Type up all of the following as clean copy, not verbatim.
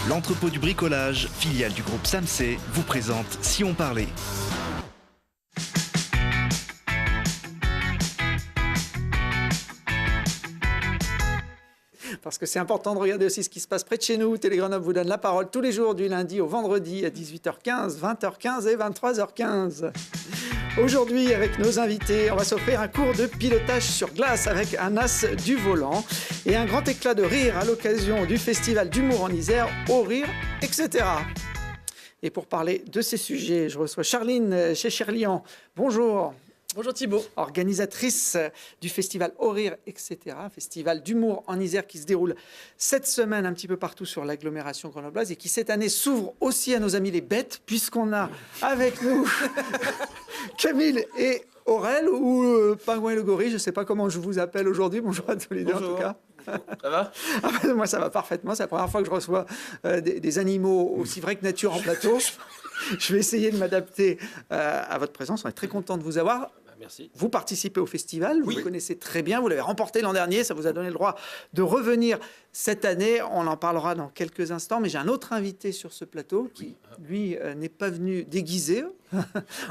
L'entrepôt du bricolage, filiale du groupe Samsé, vous présente Si on parlait. Parce que c'est important de regarder aussi ce qui se passe près de chez nous. Télé Grenoble vous donne la parole tous les jours du lundi au vendredi à 18h15, 20h15 et 23h15. Aujourd'hui, avec nos invités, on va s'offrir un cours de pilotage sur glace avec un as du volant et un grand éclat de rire à l'occasion du festival d'humour en Isère, Au Rire, etc. Et pour parler de ces sujets, je reçois Charline chez Cherlian. Bonjour. Bonjour Thibaut. Organisatrice du festival Au Rire, etc. Festival d'humour en Isère qui se déroule cette semaine un petit peu partout sur l'agglomération grenobloise et qui cette année s'ouvre aussi à nos amis les bêtes puisqu'on a avec nous Camille et Aurel ou Pingouin et le Gorille, je ne sais pas comment je vous appelle aujourd'hui. Bonjour à tous les deux en tout cas. Ça va? Moi ça va parfaitement, c'est la première fois que je reçois des animaux aussi vrais que nature en plateau. Je vais essayer de m'adapter à votre présence. On est très content de vous avoir. Merci. Vous participez au festival, vous le connaissez très bien, vous l'avez remporté l'an dernier, ça vous a donné le droit de revenir cette année. On en parlera dans quelques instants, mais j'ai un autre invité sur ce plateau qui, lui, n'est pas venu déguisé.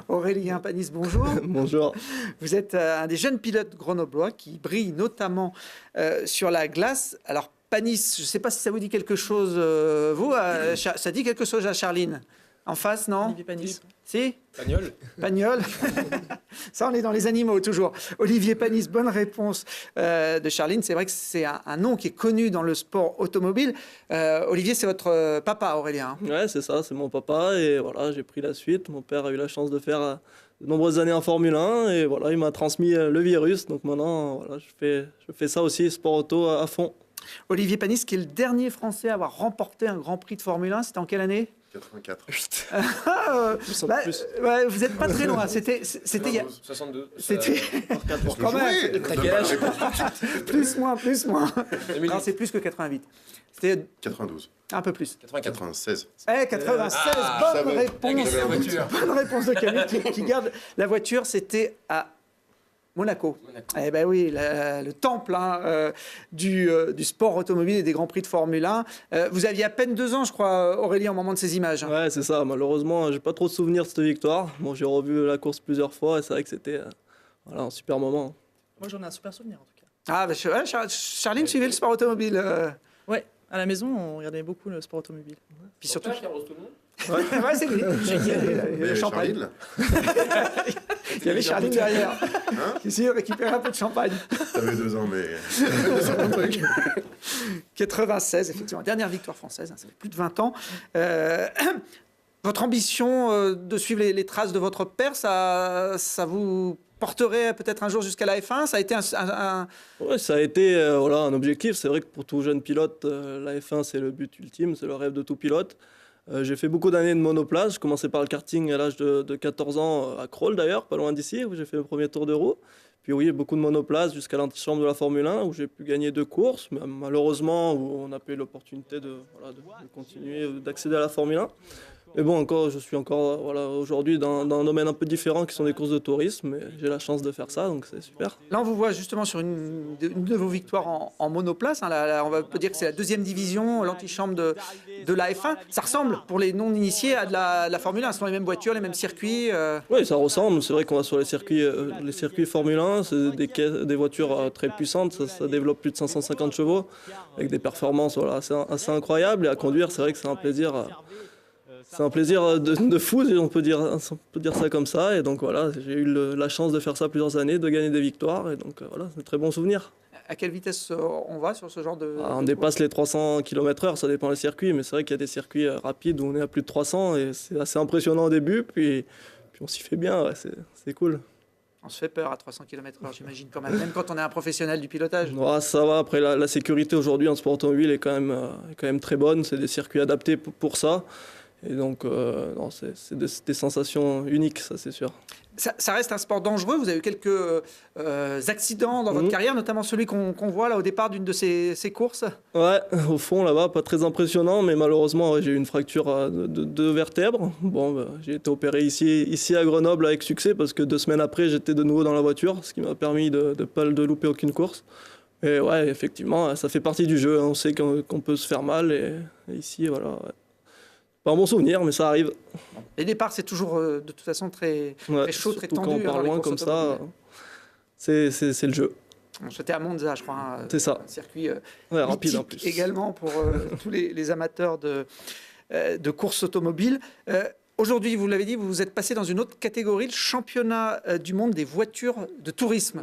Aurélien Panis, bonjour. Bonjour. Vous êtes un des jeunes pilotes grenoblois qui brille notamment sur la glace. Alors, Panis, je ne sais pas si ça vous dit quelque chose, vous, ça dit quelque chose à Charline? En face, non? Olivier Panis. Si? Pagnol. Pagnol. Ça, on est dans les animaux, toujours. Olivier Panis, bonne réponse de Charline. C'est vrai que c'est un nom qui est connu dans le sport automobile. Olivier, c'est votre papa, Aurélien. Ouais, c'est ça, c'est mon papa. Et voilà, j'ai pris la suite. Mon père a eu la chance de faire de nombreuses années en Formule 1. Et voilà, il m'a transmis le virus. Donc maintenant, voilà, je fais ça aussi, sport auto à fond. Olivier Panis, qui est le dernier Français à avoir remporté un Grand Prix de Formule 1, c'était en quelle année? 84. Ouais, vous n'êtes pas très loin. C'était 62. C'était quand même. T'as quel âge? Plus moins. Non, c'est plus que 88. C'était 92. un peu plus. 96. 96. Bonne réponse. Bonne réponse de Camille qui garde la voiture. C'était à Monaco. Eh ben oui, le temple du sport automobile et des grands prix de Formule 1. Vous aviez à peine 2 ans, je crois, Aurélien, au moment de ces images. Ouais, c'est ça. Malheureusement, j'ai pas trop de souvenirs de cette victoire. Bon, j'ai revu la course plusieurs fois et c'est vrai que c'était un super moment. Moi j'en ai un super souvenir en tout cas. Ah, bah, Charline suivait le sport automobile. Ouais, à la maison on regardait beaucoup le sport automobile. Puis surtout. Ouais. Ouais, c'est lui. Le champagne. Charline, là. Il y avait Charline derrière. Qui essayait de récupérer un peu de champagne. T'avais 2 ans, mais... 96, effectivement. Dernière victoire française, ça fait plus de 20 ans. Votre ambition de suivre les traces de votre père, ça vous porterait peut-être un jour jusqu'à la F1? Ça a été Ouais, ça a été un objectif. C'est vrai que pour tout jeune pilote, la F1, c'est le but ultime, c'est le rêve de tout pilote. J'ai fait beaucoup d'années de monoplace. Je commençais par le karting à l'âge de 14 ans, à Crolles d'ailleurs, pas loin d'ici, où j'ai fait le premier tour de roue. Puis oui, beaucoup de monoplace jusqu'à l'antichambre de la Formule 1, où j'ai pu gagner 2 courses. Mais malheureusement, où on n'a pas eu l'opportunité de continuer, d'accéder à la Formule 1. Mais bon, je suis encore aujourd'hui dans un domaine un peu différent qui sont des courses de tourisme. Mais j'ai la chance de faire ça, donc c'est super. Là, on vous voit justement sur une de vos victoires en monoplace. Là, on peut dire que c'est la 2e division, l'antichambre de la F1. Ça ressemble, pour les non-initiés, à de la Formule 1. Ce sont les mêmes voitures, les mêmes circuits. Oui, ça ressemble. C'est vrai qu'on va sur les circuits Formule 1. C'est des voitures très puissantes. Ça développe plus de 550 chevaux avec des performances assez incroyables. Et à conduire, c'est vrai que c'est un plaisir... C'est un plaisir de fou, on peut dire ça comme ça. Et donc voilà, j'ai eu la chance de faire ça plusieurs années, de gagner des victoires. Et donc voilà, c'est un très bon souvenir. À quelle vitesse on va sur ce genre de... On dépasse les 300 km/h, ça dépend des circuits. Mais c'est vrai qu'il y a des circuits rapides où on est à plus de 300. Et c'est assez impressionnant au début. Puis on s'y fait bien, ouais, c'est cool. On se fait peur à 300 km/h, j'imagine, quand même quand on est un professionnel du pilotage. Ouais, ça va. Après, la sécurité aujourd'hui en sport automobile est quand même très bonne. C'est des circuits adaptés pour ça. Et donc, c'est des sensations uniques, ça c'est sûr. Ça reste un sport dangereux. Vous avez eu quelques accidents dans votre carrière, notamment celui qu'on voit là au départ d'une de ces courses. Ouais, au fond là-bas, pas très impressionnant, mais malheureusement j'ai eu une fracture de 2 vertèbres. Bon, j'ai été opéré ici à Grenoble avec succès parce que 2 semaines après j'étais de nouveau dans la voiture, ce qui m'a permis de ne pas louper aucune course. Et ouais, effectivement, ça fait partie du jeu. On sait qu'on peut se faire mal et Et ici, voilà. Ouais. Pas un bon souvenir, mais ça arrive. Les départs, c'est toujours de toute façon très chaud, très tendu. Quand on part loin comme ça, c'est le jeu. C'était à Monza, je crois. C'est ça. Un circuit rapide en plus. Également pour tous les amateurs de course automobile. Aujourd'hui, vous l'avez dit, vous êtes passé dans une autre catégorie, le championnat du monde des voitures de tourisme.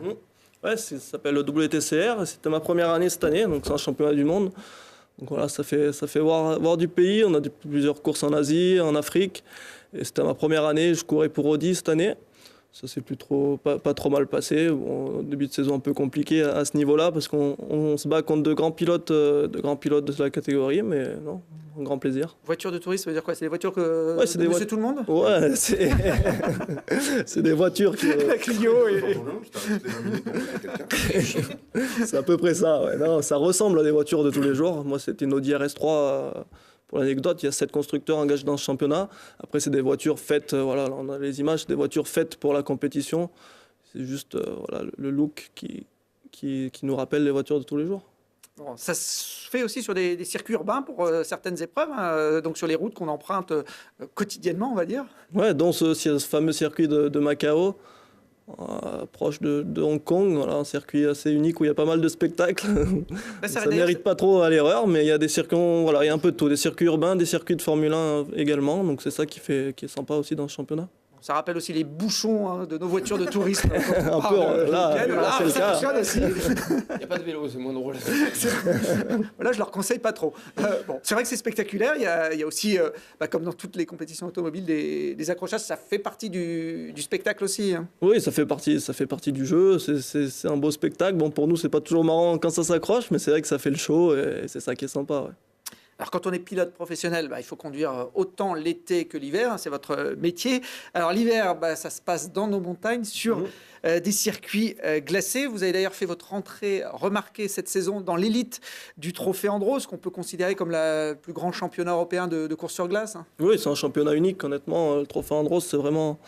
Ouais, ça s'appelle le WTCR. C'était ma première année cette année, donc c'est un championnat du monde. Donc voilà, ça fait voir du pays. On a plusieurs courses en Asie, en Afrique. Et c'était ma première année. Je courais pour Audi cette année. Ça s'est pas trop mal passé. Bon, début de saison un peu compliqué à ce niveau-là parce qu'on se bat contre de grands pilotes de la catégorie, mais non, un grand plaisir. Voiture de tourisme, ça veut dire quoi? C'est des voitures que c'est de Monsieur Tout le Monde? Ouais, c'est des voitures qui. Clio et... C'est à peu près ça. Ouais. Non, ça ressemble à des voitures de tous les jours. Moi, c'était une Audi RS3. Pour l'anecdote, il y a 7 constructeurs engagés dans ce championnat. Après, c'est des voitures faites, voilà, on a les images, des voitures faites pour la compétition. C'est juste voilà, le look qui nous rappelle les voitures de tous les jours. Bon, ça se fait aussi sur des circuits urbains pour certaines épreuves, hein, donc sur les routes qu'on emprunte quotidiennement, on va dire. Ouais, dans ce fameux circuit de Macao, proche de Hong Kong, voilà, un circuit assez unique où il y a pas mal de spectacles. Ça ne mérite pas trop à l'erreur, mais il y a des circuits, voilà, il y a un peu de tout, des circuits urbains, des circuits de Formule 1 également, donc c'est ça qui est sympa aussi dans ce championnat. Ça rappelle aussi les bouchons de nos voitures de tourisme. Un peu, là c'est le cas. Il n'y a pas de vélo, c'est moins drôle. Là, je leur conseille pas trop. Bon, c'est vrai que c'est spectaculaire. Il y a aussi, comme dans toutes les compétitions automobiles, des accrochages. Ça fait partie du spectacle aussi. Hein. Oui, ça fait partie du jeu. C'est un beau spectacle. Bon, pour nous, c'est pas toujours marrant quand ça s'accroche, mais c'est vrai que ça fait le show et c'est ça qui est sympa. Ouais. Alors, quand on est pilote professionnel, il faut conduire autant l'été que l'hiver. Hein, c'est votre métier. Alors, l'hiver, ça se passe dans nos montagnes, sur des circuits glacés. Vous avez d'ailleurs fait votre entrée remarquée cette saison dans l'élite du Trophée Andros, qu'on peut considérer comme le plus grand championnat européen de course sur glace. Hein. Oui, c'est un championnat unique, honnêtement. Le Trophée Andros, c'est vraiment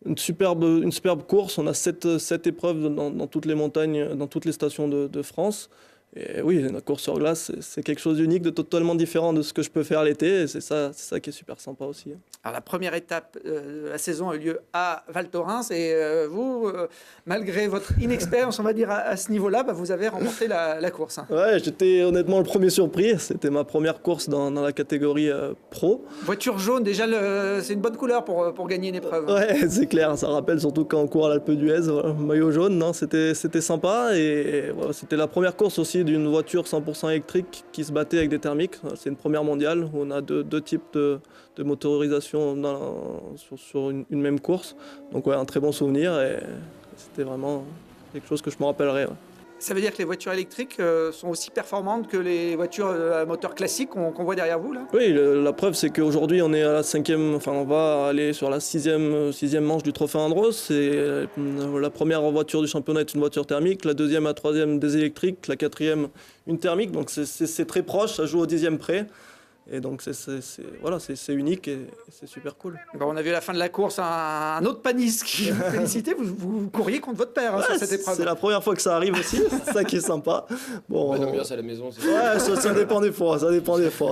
une superbe course. On a 7 épreuves dans toutes les montagnes, dans toutes les stations de France. Et oui, la course sur glace, c'est quelque chose d'unique, de totalement différent de ce que je peux faire l'été. Et c'est ça qui est super sympa aussi. Alors, la première étape de la saison a eu lieu à Val Thorens. Et vous, malgré votre inexpérience, on va dire, à ce niveau-là, vous avez remporté la course. Hein. Ouais, j'étais honnêtement le premier surpris. C'était ma première course dans la catégorie pro. Voiture jaune, déjà, c'est une bonne couleur pour gagner une épreuve. Ouais, c'est clair. Ça rappelle surtout quand on court à l'Alpe d'Huez. Voilà, maillot jaune, non, c'était sympa. Et voilà, c'était la première course aussi d'une voiture 100% électrique qui se battait avec des thermiques. C'est une première mondiale où on a deux types de motorisation sur une même course. Donc ouais, un très bon souvenir et c'était vraiment quelque chose que je me rappellerai. Ouais. Ça veut dire que les voitures électriques sont aussi performantes que les voitures à moteur classique qu'on voit derrière vous là? Oui, la preuve c'est qu'aujourd'hui on est à la 5e, enfin on va aller sur la 6e manche du Trophée Andros. La première voiture du championnat est une voiture thermique, la 2e, la 3e des électriques, la 4e une thermique. Donc c'est très proche, ça joue au 10e près. Et donc c'est unique et c'est super cool. Bon, on a vu à la fin de la course un autre paniste qui vous félicitait. Vous couriez contre votre père sur cette épreuve. C'est la première fois que ça arrive aussi, c'est ça qui est sympa. Bon, l'ambiance à la maison, c'est ça dépend des fois,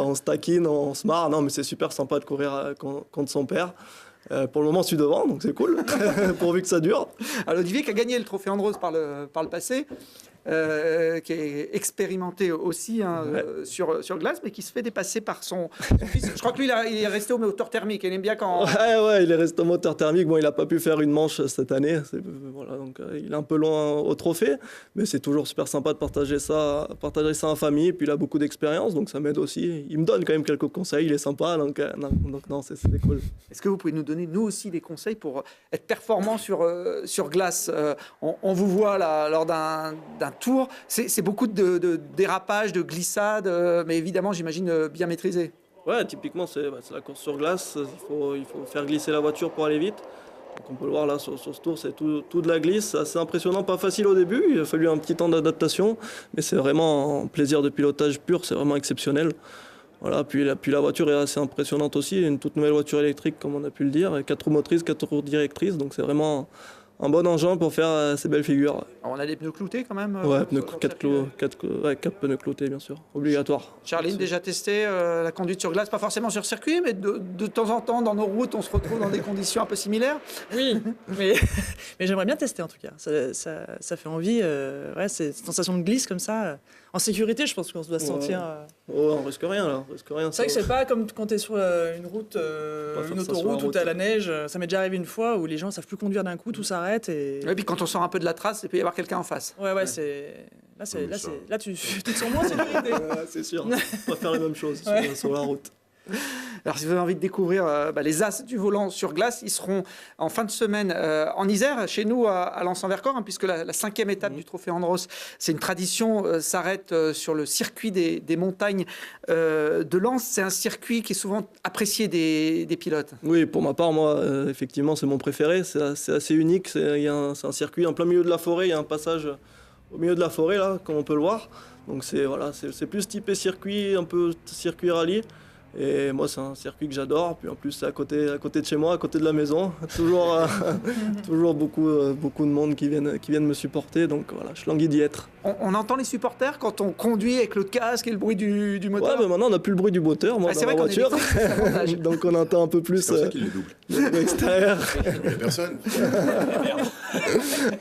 On se taquine, on se marre. Non, mais c'est super sympa de courir contre son père. Pour le moment, je suis devant, donc c'est cool, pourvu que ça dure. Alors, Olivier qui a gagné le Trophée Andros par le passé, qui est expérimenté aussi sur glace, mais qui se fait dépasser par son fils. Je crois que lui, il est resté au moteur thermique. Il aime bien quand... Ouais, il est resté au moteur thermique. Bon, il n'a pas pu faire une manche cette année. Voilà, donc, il est un peu loin au trophée, mais c'est toujours super sympa de partager ça en famille. Et puis, il a beaucoup d'expérience, donc ça m'aide aussi. Il me donne quand même quelques conseils. Il est sympa, donc non, c'est cool. Est-ce que vous pouvez nous donner, nous aussi, des conseils pour être performant sur glace? On vous voit là, lors d'un tour, c'est beaucoup de dérapages, de glissades, mais évidemment, j'imagine, bien maîtrisé. Ouais, typiquement, c'est la course sur glace. Il faut faire glisser la voiture pour aller vite. Donc on peut le voir là sur ce tour, c'est tout de la glisse. C'est assez impressionnant, pas facile au début. Il a fallu un petit temps d'adaptation, mais c'est vraiment un plaisir de pilotage pur, c'est vraiment exceptionnel. Voilà, puis la voiture est assez impressionnante aussi. Une toute nouvelle voiture électrique, comme on a pu le dire. 4 roues motrices, 4 roues directrices, donc c'est vraiment un bon engin pour faire ces belles figures. Alors, on a des pneus cloutés quand même. Ouais, sur le circuit. 4 pneus cloutés, bien sûr, obligatoire. Charline, déjà testé la conduite sur glace, pas forcément sur circuit, mais de temps en temps, dans nos routes, on se retrouve dans des conditions un peu similaires. Oui, mais j'aimerais bien tester en tout cas. Ça fait envie. Ouais, c'est cette sensation de glisse comme ça. En sécurité, je pense qu'on doit se sentir. Oh, on risque rien là, on risque rien. C'est vrai que c'est pas comme quand tu es sur une route, une autoroute où tu as la neige. Ça m'est déjà arrivé une fois où les gens savent plus conduire d'un coup, tout s'arrête. Et puis quand on sort un peu de la trace, il peut y avoir quelqu'un en face. Ouais. Là, tu te sens moins en sécurité. C'est sûr, on va faire la même chose sur la route. Alors, si vous avez envie de découvrir les As du volant sur glace, ils seront en fin de semaine en Isère, chez nous à Lens-en-Vercors, puisque la 5e étape du Trophée Andros, c'est une tradition, s'arrête sur le circuit des montagnes de Lens. C'est un circuit qui est souvent apprécié des pilotes. Oui, pour ma part, moi, effectivement, c'est mon préféré. C'est assez unique. C'est un circuit en plein milieu de la forêt. Il y a un passage au milieu de la forêt, là, comme on peut le voir. Donc, c'est plus typé circuit, un peu circuit rallye. Et moi, c'est un circuit que j'adore. Puis en plus, c'est à côté de chez moi, à côté de la maison. Toujours beaucoup de monde qui viennent me supporter. Donc voilà, je languis d'y être. On entend les supporters quand on conduit avec le casque et le bruit du moteur. Ouais, mais maintenant, on n'a plus le bruit du moteur, moi, dans la voiture. Donc on entend un peu plus. C'est pour ça qu'il les double. Le bruit extérieur. Il n'y a personne.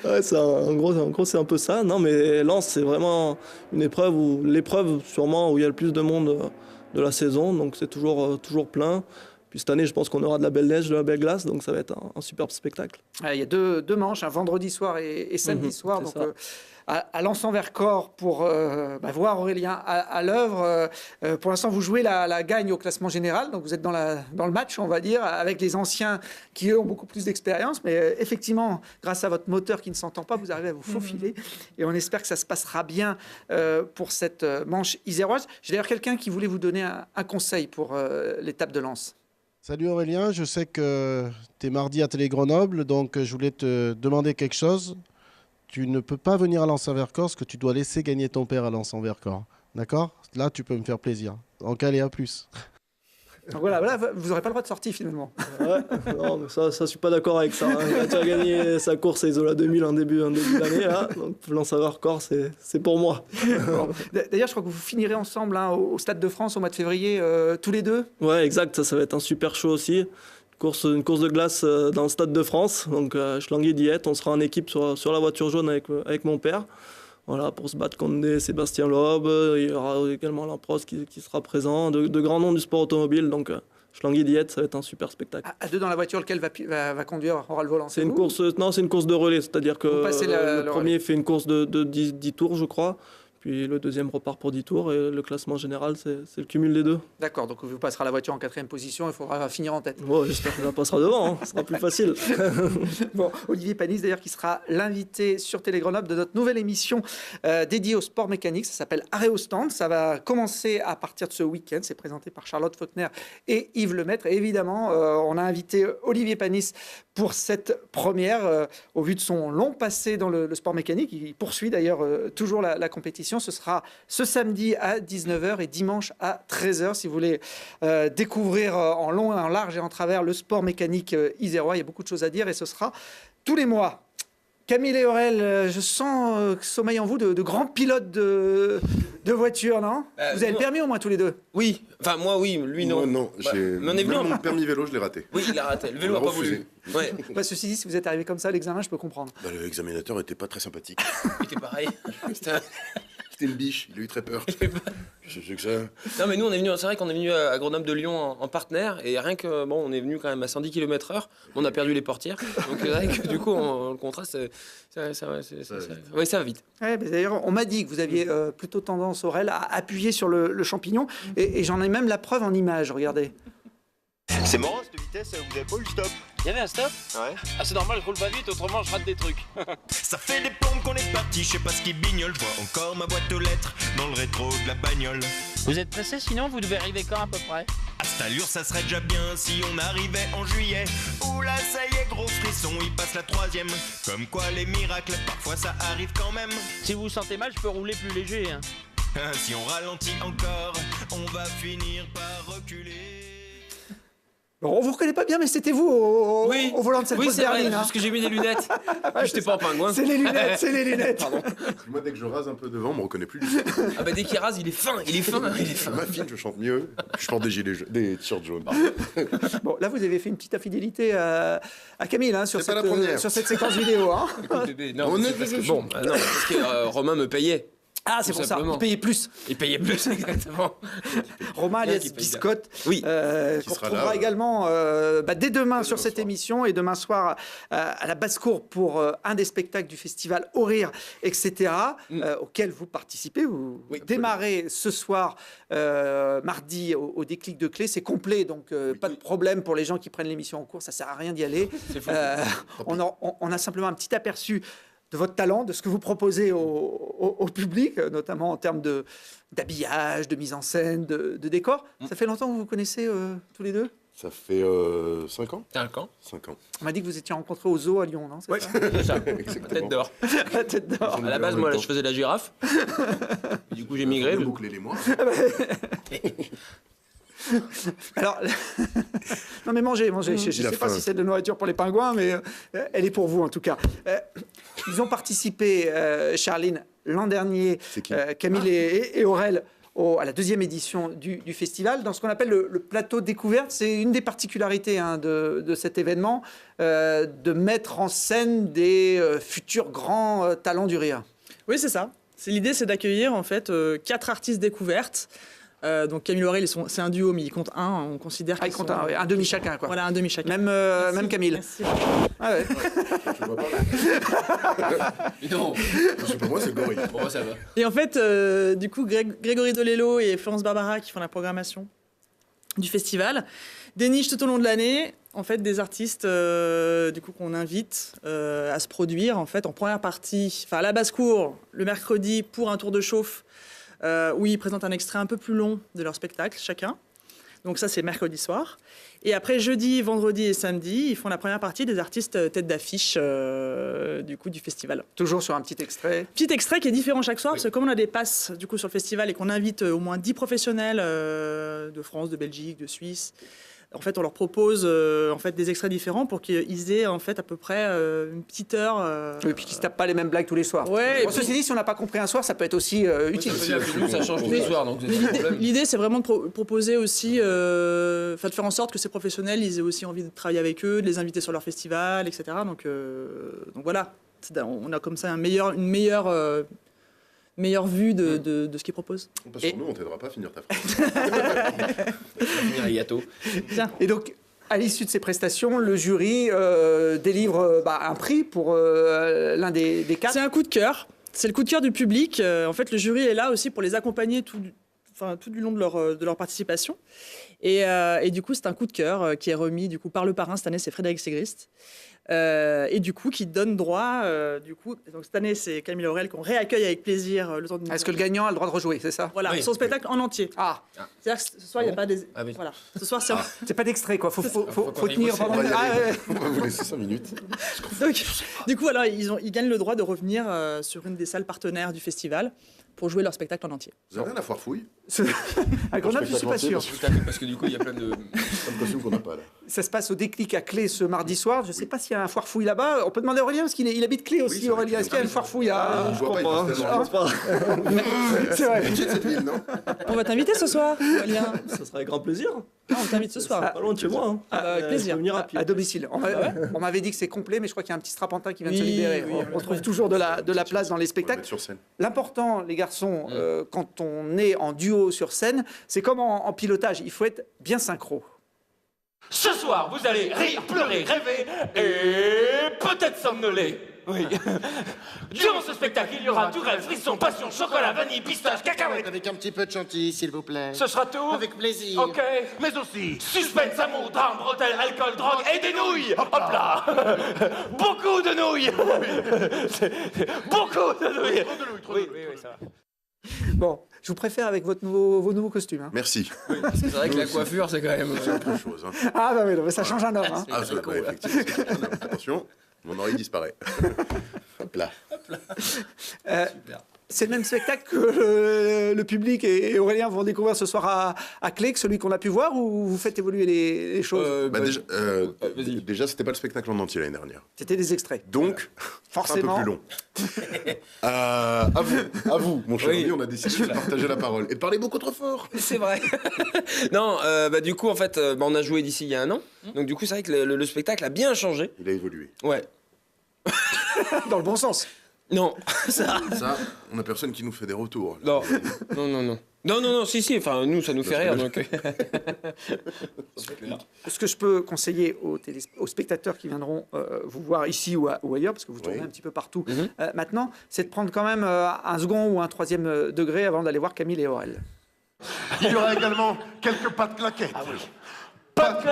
Ouais, en gros, c'est un peu ça. Non, mais Lens, c'est vraiment une épreuve l'épreuve sûrement où il y a le plus de monde de la saison, donc c'est toujours plein. Puis cette année, je pense qu'on aura de la belle neige, de la belle glace, donc ça va être un superbe spectacle. Il y a deux manches, un vendredi soir et samedi soir, donc à Lens-en-Vercors pour voir Aurélien à l'œuvre. Pour l'instant, vous jouez la gagne au classement général, donc vous êtes dans le match, on va dire, avec les anciens qui, eux, ont beaucoup plus d'expérience. Mais effectivement, grâce à votre moteur qui ne s'entend pas, vous arrivez à vous faufiler. Et on espère que ça se passera bien pour cette manche iséroise. J'ai d'ailleurs quelqu'un qui voulait vous donner un conseil pour l'étape de Lens. Salut Aurélien, je sais que tu es mardi à Télé Grenoble, donc je voulais te demander quelque chose. Tu ne peux pas venir à Lens-en-Vercors parce que tu dois laisser gagner ton père à Lens-en-Vercors. D'accord ? Là, tu peux me faire plaisir. En calé à plus. Donc voilà, vous n'aurez pas le droit de sortir finalement. Ouais, non, mais ça, je suis pas d'accord avec ça. Il a déjà gagné sa course à Isola 2000 en début d'année. Là. Donc Lens-en-Vercors, c'est pour moi. Bon. D'ailleurs, je crois que vous finirez ensemble au Stade de France au mois de février, tous les deux. Ouais, exact. Ça va être un super show aussi. Une course de glace dans le Stade de France. Donc je languis d'y être. On sera en équipe sur la voiture jaune avec mon père. Voilà, pour se battre contre des Sébastien Loeb. Il y aura également Lampros qui sera présent. De grands noms du sport automobile. Donc je languis d'y être. Ça va être un super spectacle. À deux dans la voiture, lequel va conduire, aura le volant? C'est une course de relais. C'est-à-dire que le premier fait une course de 10 tours, je crois. Puis le deuxième repart pour 10 tours et le classement général, c'est le cumul des deux. D'accord, donc vous passerez la voiture en 4e position, il faudra finir en tête. Ouais, j'espère que ça passera devant, ce sera plus facile. Bon, Olivier Panis, d'ailleurs, qui sera l'invité sur Télé Grenoble de notre nouvelle émission dédiée au sport mécanique. Ça s'appelle Arrêt au stand. Ça va commencer à partir de ce week-end. C'est présenté par Charlotte Faulkner et Yves Lemaître. Et évidemment, on a invité Olivier Panis pour cette première. Au vu de son long passé dans le sport mécanique, il poursuit d'ailleurs toujours la compétition. Ce sera ce samedi à 19h et dimanche à 13h si vous voulez découvrir en long, en large et en travers le sport mécanique isérois. Il y a beaucoup de choses à dire et ce sera tous les mois. Camille et Aurel, je sens sommeil en vous de grands pilotes de voitures, non? Vous avez le permis au moins tous les deux? Oui, enfin moi oui, lui non. Moi non, mon permis vélo, je l'ai raté. Oui, il a raté, le vélo n'a pas voulu. Ouais. Ceci dit, si vous êtes arrivé comme ça à l'examen, je peux comprendre. L'examinateur n'était pas très sympathique. Il était pareil. C'était une biche, il a eu très peur. Je sais que ça. Non mais nous c'est vrai qu'on est venu à Grenoble de Lyon en partenaire et rien que on est venu quand même à 110 km/h, on a perdu les portières. Donc c'est vrai que du coup le contraste ça va vite. Ouais, d'ailleurs, on m'a dit que vous aviez plutôt tendance, Aurel, à appuyer sur le champignon et j'en ai même la preuve en image, regardez. C'est marrant cette vitesse, vous avez pas eu le stop? Il y avait un stop? Ouais. Ah c'est normal, je roule pas vite, autrement je rate des trucs. Ça fait des plombes qu'on est parti, je sais pas ce qui bignole, je vois encore ma boîte aux lettres dans le rétro de la bagnole. Vous êtes pressé sinon vous devez arriver quand à peu près? À cette allure ça serait déjà bien si on arrivait en juillet. Ouh là ça y est, gros frisson, il passe la 3e. Comme quoi les miracles, parfois ça arrive quand même. Si vous vous sentez mal, je peux rouler plus léger. Hein. Si on ralentit encore, on va finir par reculer. Bon, on vous reconnaît pas bien, mais c'était vous au volant de cette grosse c'est vrai, berline. parce que j'ai mis des lunettes. J'étais pas en pingouin. C'est les lunettes, c'est les lunettes. Pardon. Moi, dès que je rase un peu devant, on me reconnaît plus. Ah bah dès qu'il rase, il est fin. Ma fille, je chante mieux. Je porte des t-shirts jaunes. Bon, là, vous avez fait une petite infidélité à Camille sur C'est pas la première. sur cette séquence vidéo. Hein. Écoute, bébé, non, c'est parce que, bon, non, parce que Romain me payait. Ah, c'est Tout pour ça, simplement. il payait plus. Il payait plus, exactement. Romain alias Qui paye Biscotte, Oui. qu'on Qui sera retrouvera là, également dès demain sur cette soir. émission et demain soir à la basse-cour pour un des spectacles du festival Au Rire, etc., auquel vous participez. Vous démarrez ce soir, mardi, au déclic de clé. C'est complet, donc pas de problème pour les gens qui prennent l'émission en cours. Ça sert à rien d'y aller. On a simplement un petit aperçu de votre talent, de ce que vous proposez au public, notamment en termes d'habillage, de mise en scène, de décor. Ça fait longtemps que vous vous connaissez tous les deux? Ça fait 5 ans. 5 ans. 5 ans. On m'a dit que vous étiez rencontrés au zoo à Lyon, non? Ouais, C'est ça. exactement. Tête d'or. La tête d'or. À la base, moi, là, je faisais la girafe. Du coup, j'ai migré. J'ai bouclé les mois. Alors, non mais mangez. Je ne sais pas si c'est de la nourriture pour les pingouins, mais elle est pour vous en tout cas. Ils ont participé, Charline, l'an dernier, Camille et Aurel, à la deuxième édition du festival, dans ce qu'on appelle le plateau découverte. C'est une des particularités de cet événement, de mettre en scène des futurs grands talents du rire. Oui, c'est ça. L'idée, c'est d'accueillir en fait 4 artistes découvertes. Donc Camille et Aurel, c'est un duo, mais ils comptent un. On considère qu'ils comptent un demi chacun, quoi. Voilà, un demi chacun. Même Camille. Merci. Ah ouais. Tu vois pas Non. C'est pas moi, c'est le gorille. Bon, ça va. Et en fait, du coup, Grégory Dolello et Florence Barbara qui font la programmation du festival dénichent tout au long de l'année en fait des artistes du coup qu'on invite à se produire en fait en première partie, enfin à la basse-cour le mercredi pour un tour de chauffe où ils présentent un extrait un peu plus long de leur spectacle chacun. Donc ça c'est mercredi soir. Et après jeudi, vendredi et samedi, ils font la première partie des artistes tête d'affiche du coup du festival. Toujours sur un petit extrait. Petit extrait qui est différent chaque soir, parce que comme on a des passes du coup sur le festival et qu'on invite au moins 10 professionnels de France, de Belgique, de Suisse, en fait on leur propose en fait des extraits différents pour qu'ils aient en fait à peu près une petite heure. Et puis qu'ils se tapent pas les mêmes blagues tous les soirs. Ouais. Bon, ceci dit, si on n'a pas compris un soir, ça peut être aussi utile. Ça change tous les soirs, donc c'est pas un problème. L'idée, c'est vraiment de proposer aussi, de faire en sorte que ces professionnels, ils aient aussi envie de travailler avec eux, de les inviter sur leur festival, etc. Donc voilà, on a comme ça une meilleure vue de ce qu'ils proposent. On passe sur nous, on t'aidera pas à finir ta phrase. Finir les gâteaux. Et donc, à l'issue de ces prestations, le jury délivre un prix pour l'un des 4. C'est un coup de cœur. C'est le coup de cœur du public. En fait, le jury est là aussi pour les accompagner tout du long de leur participation. Et du coup, c'est un coup de cœur qui est remis du coup par le parrain. Cette année, c'est Frédéric Segrist. Et du coup, qui donne droit, donc cette année, c'est Camille et Aurel qu'on réaccueille avec plaisir le temps de. Est-ce que le gagnant a le droit de rejouer, c'est ça? Voilà, son spectacle en entier. Ah. C'est-à-dire que ce soir, il n'y a pas des. Ah oui. Voilà. Ce soir, c'est. C'est pas d'extrait, quoi. Faut tenir pendant. On va vous laisser 5 minutes. Donc, du coup, alors, ils gagnent le droit de revenir sur une des salles partenaires du festival pour jouer leur spectacle en entier. Vous avez rien à foire fouille? À Grenoble, je suis pas sûr. Parce que du coup, il y a plein de. C'est un costume qu'on n'a pas là. Ça se passe au déclic à Clé ce mardi soir. Je sais pas s'il y a un foire fouille là-bas. On peut demander à Aurélien parce qu'il habite Clé aussi. c'est vrai Aurélien, est-ce qu'il y a une foire fouille Je vois pas, il passe tellement loin. C'est vrai. C'est de cette ville, non? On va t'inviter ce soir, Aurélien. Ça sera avec grand plaisir. Ah, on t'invite ce soir. Pas loin de chez moi. Hein. Avec plaisir. Je peux venir à pied. À domicile. On m'avait dit que c'est complet, mais je crois qu'il y a un petit strapontin qui vient de se Oui, libérer. oui, On trouve toujours de la place dans les On va spectacles. mettre sur scène. L'important, les garçons, quand on est en duo sur scène, c'est comme en pilotage. Il faut être bien synchro. Ce soir, vous allez rire, pleurer, rêver et peut-être somnoler. Oui. Durant ce spectacle, il y aura du rêve, frisson, passion, chocolat, vanille, pistache, cacahuète. Avec un petit peu de chantilly, s'il vous plaît. Ce sera tout? Avec plaisir. Ok, mais aussi suspense, amour, drame, bretelles, alcool, drogue et des nouilles. Hop là. Beaucoup de nouilles. Beaucoup de nouilles. Trop de nouilles. Oui, ça va. Bon, je vous préfère avec vos nouveaux costumes. Hein. Merci. C'est vrai que la coiffure, c'est quand même. C'est autre chose. Hein. Ah bah oui, non, mais ça change un homme. Hein. Ah, ça, bah, effectivement. Attention, mon oreille disparaît. Hop là. C'est le même spectacle que le public et Aurélien vont découvrir ce soir à Clé, que celui qu'on a pu voir, ou vous faites évoluer les choses? Déjà, c'était pas le spectacle en entier l'année dernière. C'était des extraits. Donc, forcément. un peu plus long. À vous, mon cher ami, on a décidé de partager la parole. Et de parler beaucoup trop fort. C'est vrai. Non, du coup, en fait, on a joué d'ici il y a un an. Donc, du coup, c'est vrai que le spectacle a bien changé. Il a évolué. Ouais. Dans le bon sens. Non, ça, on a personne qui nous fait des retours. Non, si, enfin, nous, ça nous fait rire, donc... Ce que je peux conseiller aux spectateurs qui viendront vous voir ici ou ailleurs, parce que vous tournez un petit peu partout maintenant, c'est de prendre quand même un second ou un troisième degré avant d'aller voir Camille et Aurel. Il y aura également quelques pas de claquettes. Ah oui. Pas de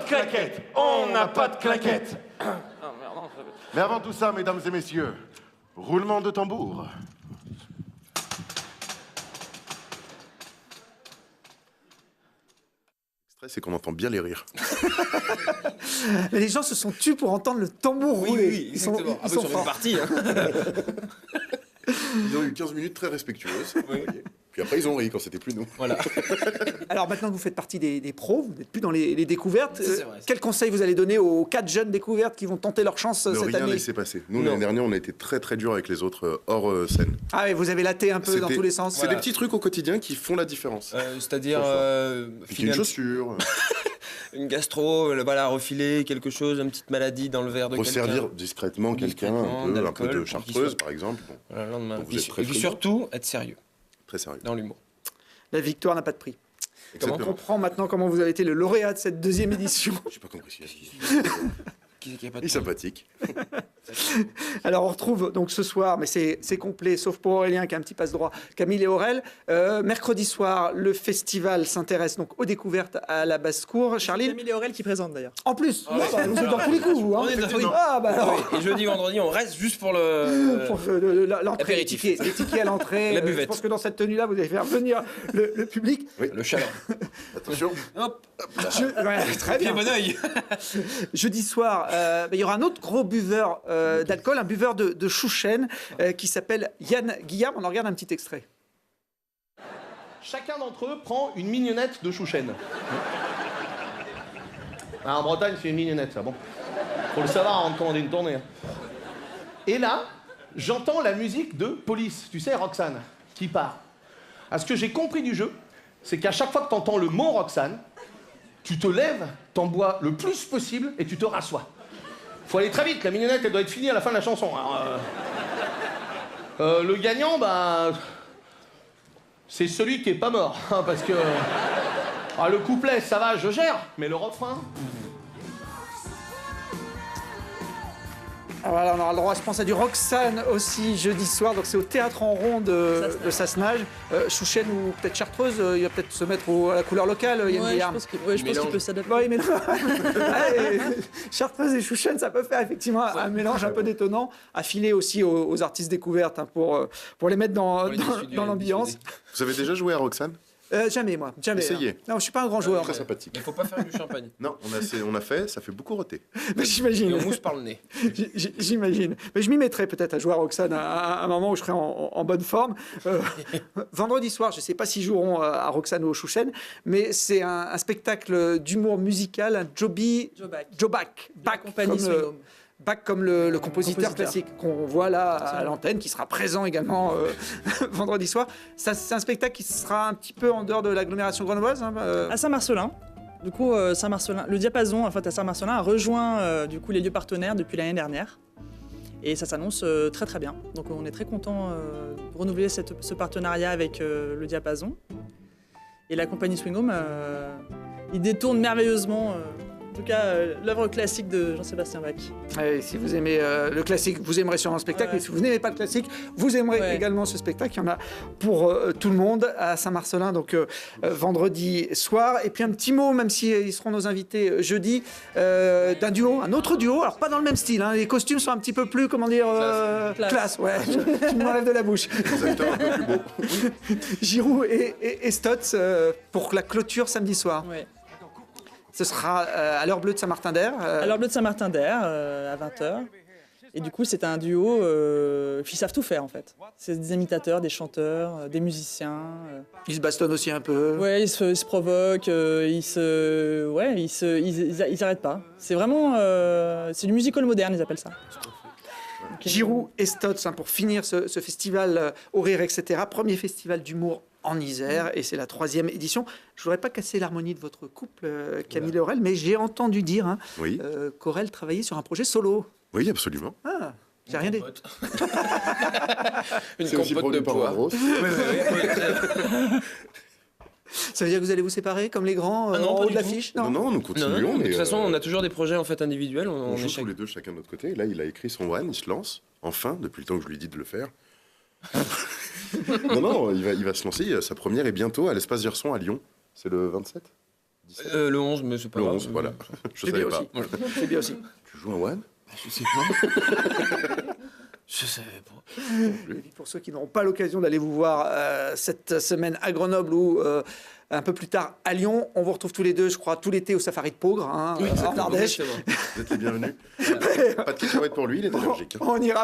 claquettes, on n'a pas de claquettes. Mais avant tout ça, mesdames et messieurs, roulement de tambour. C'est qu'on entend bien les rires. Mais les gens se sont tus pour entendre le tambour rouler. Oui, ils sont forts. Partis. Hein. Ils ont eu 15 minutes très respectueuses. Oui. Puis après, ils ont ri quand c'était plus nous. Voilà. Alors maintenant que vous faites partie des pros, vous n'êtes plus dans les découvertes. Vrai, quel conseil vous allez donner aux 4 jeunes découvertes qui vont tenter leur chance cette année? Ne rien laisser passer. Nous, l'année dernière, on a été très très dur avec les autres hors scène. Ah oui, vous avez laté un peu dans tous les sens. C'est des petits trucs au quotidien qui font la différence. C'est-à-dire... une chaussure. Une gastro, refiler quelque chose, une petite maladie dans le verre de quelqu'un. Resservir discrètement quelqu'un, un peu de chartreuse, par exemple. Bon. Voilà, le lendemain. Et puis surtout, être sérieux. Très sérieux. Dans l'humour. La victoire n'a pas de prix. Exactement. On comprend maintenant comment vous avez été le lauréat de cette deuxième édition. Je n'ai pas compris ce qu'il y a. Il est sympathique. Alors on retrouve donc ce soir, mais c'est complet, sauf pour Aurélien qui a un petit passe-droit, Camille et Aurel. Mercredi soir, le festival s'intéresse donc aux découvertes à la basse-cour. Charline. Camille et Aurel qui présentent d'ailleurs. En plus, vous êtes dans tous les coups, vous. Hein. Et jeudi, vendredi, on reste juste pour l'entrée, les tickets à l'entrée. La buvette. Je pense que dans cette tenue-là, vous allez faire venir le public. Oui, le chaleur. Attention. Hop. Très bien. Bon oeil. Jeudi soir, il y aura un autre gros buveur d'alcool, un buveur de Chouchen qui s'appelle Yann Guillard. On en regarde un petit extrait. Chacun d'entre eux prend une mignonnette de Chouchen. En Bretagne, c'est une mignonnette, ça, bon. Faut le savoir avant de commander une tournée. Et là, j'entends la musique de Police, tu sais, Roxane, qui part. Ce que j'ai compris du jeu, c'est qu'à chaque fois que t'entends le mot Roxane, tu te lèves, t'en bois le plus possible et tu te rassois. Faut aller très vite, la mignonnette, elle doit être finie à la fin de la chanson. Alors, le gagnant, c'est celui qui est pas mort, hein, parce que... le couplet, ça va, je gère, mais le refrain... Alors voilà, on aura le droit, je pense, à du Roxane aussi jeudi soir. Donc c'est au Théâtre en Rond de Sassenage. Chouchen ou peut-être Chartreuse, il va peut-être se mettre à la couleur locale. Je pense qu'il peut s'adapter. Oui, mais Chartreuse et Chouchen, ça peut faire effectivement un mélange un peu détonnant. Affilé aussi aux artistes découvertes pour les mettre dans l'ambiance. Vous avez déjà joué à Roxane? Jamais, moi. Jamais. Essayez. Hein. Non, je suis pas un grand joueur. Très sympathique. Il faut pas faire du champagne. Non, on a fait, ça fait beaucoup roter. J'imagine. Et on mousse par le nez. J'imagine. Mais je m'y mettrai peut-être à jouer à Roxane à un moment où je serai en bonne forme. Vendredi soir, je ne sais pas s'ils joueront à Roxane ou au Chouchen, mais c'est un spectacle d'humour musical, un Joe Back. Bach comme le compositeur classique qu'on voit là à l'antenne, qui sera présent également vendredi soir. C'est un spectacle qui sera un petit peu en dehors de l'agglomération grenobloise. À Saint-Marcelin. Du coup, Saint-Marcelin, le Diapason en fait, à Saint-Marcelin a rejoint du coup, les lieux partenaires depuis l'année dernière. Et ça s'annonce très très bien. Donc on est très content de renouveler ce partenariat avec le Diapason. Et la compagnie Swing Home, il détourne merveilleusement... En tout cas, l'œuvre classique de Jean-Sébastien Bach. Et si vous aimez le classique, vous aimerez sûrement le spectacle. Ouais. Mais si vous n'aimez pas le classique, vous aimerez également ce spectacle. Il y en a pour tout le monde à Saint-Marcelin, donc vendredi soir. Et puis un petit mot, même s'ils seront nos invités jeudi, d'un duo, un autre duo. Alors pas dans le même style, hein. Les costumes sont un petit peu plus, comment dire, classe. Ouais, tu m'enlèves de la bouche. Les acteurs un peu plus beaux. Giroud et Stotz pour la clôture samedi soir. Ouais. Ce sera à l'heure bleue de Saint-Martin-d'Air. À l'heure bleue de Saint-Martin-d'Air, à 20h. Et du coup, c'est un duo qui savent tout faire en fait. C'est des imitateurs, des chanteurs, des musiciens. Ils se bastonnent aussi un peu. Ouais, ils se provoquent, ils arrêtent pas. C'est vraiment, c'est du musical moderne, ils appellent ça. Giroud et Stotz, pour finir ce festival Au Rire, etc. Premier festival d'humour en Isère, et c'est la 3e édition. Je voudrais pas casser l'harmonie de votre couple, Camille et Aurel, mais j'ai entendu dire qu'Aurel travaillait sur un projet solo. Oui, absolument. Ah, j'ai rien dit. Une C'est aussi compote de produit par pois. Andros. Ça veut dire que vous allez vous séparer comme les grands Ah non, en pas haut du de tout. l'affiche? Non, nous Non, continuons. de mais, toute façon, on a toujours des projets en fait individuels. on On joue est tous les deux chacun de notre côté. Et là, il a écrit son one, il se lance. Enfin, depuis le temps que je lui ai dit de le faire. non, il va se lancer. Sa première est bientôt à l'Espace Gerson à Lyon. C'est le 27 le 11, mais c'est pas Le grave. 11, voilà. Je C'est bien savais pas. aussi. C'est bien aussi. Tu joues un one? Je sais pas. Je savais pas. Et puis pour ceux qui n'auront pas l'occasion d'aller vous voir cette semaine à Grenoble ou un peu plus tard à Lyon, on vous retrouve tous les deux, je crois, tout l'été au Safari de Pogre, en Ardèche. Vous êtes les bienvenus. Pas de cacahuètes pour lui, il est allergique. On ira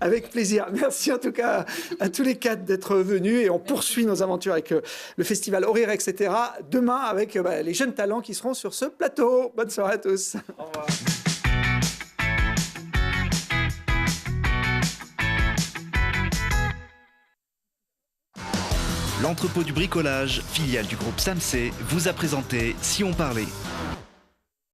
avec plaisir. Merci en tout cas à tous les quatre d'être venus et on poursuit nos aventures avec le festival Au Rire, etc. Demain avec les jeunes talents qui seront sur ce plateau. Bonne soirée à tous. Au revoir. L'entrepôt du bricolage, filiale du groupe Samsé, vous a présenté Si on parlait.